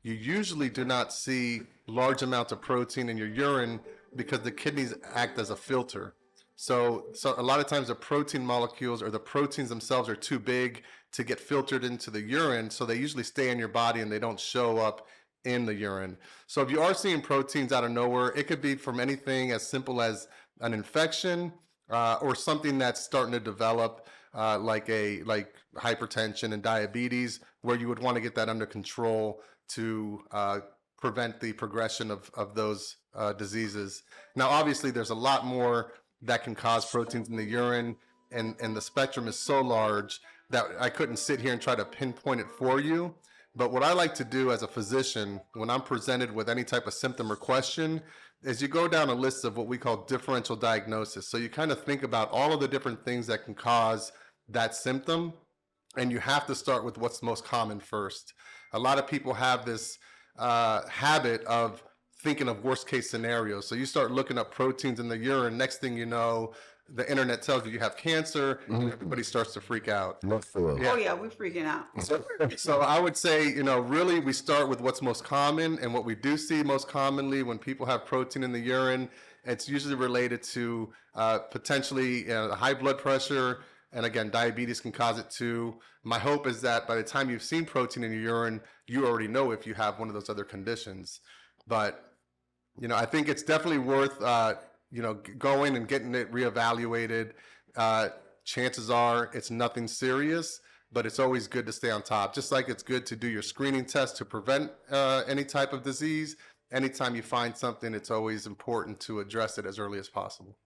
you usually do not see large amounts of protein in your urine because the kidneys act as a filter. So a lot of times the protein molecules or the proteins themselves are too big to get filtered into the urine, so they usually stay in your body and they don't show up in the urine. So if you are seeing proteins out of nowhere, it could be from anything as simple as an infection or something that's starting to develop, like hypertension and diabetes, where you would want to get that under control to prevent the progression of those diseases. Now, obviously, there's a lot more that can cause proteins in the urine, and the spectrum is so large that I couldn't sit here and try to pinpoint it for you. But what I like to do as a physician, when I'm presented with any type of symptom or question, is you go down a list of what we call differential diagnosis. So you kind of think about all of the different things that can cause that symptom, and you have to start with what's most common first. A lot of people have this habit of thinking of worst case scenarios. So you start looking up proteins in the urine, next thing you know, the internet tells you you have cancer, and everybody starts to freak out. Yeah. Oh yeah, we're freaking out. So I would say, really we start with what's most common, and what we do see most commonly when people have protein in the urine, it's usually related to potentially high blood pressure, and again, diabetes can cause it too. My hope is that by the time you've seen protein in your urine, you already know if you have one of those other conditions. But I think it's definitely worth going and getting it reevaluated. Chances are it's nothing serious, but it's always good to stay on top. Just like it's good to do your screening test to prevent any type of disease, anytime you find something, it's always important to address it as early as possible.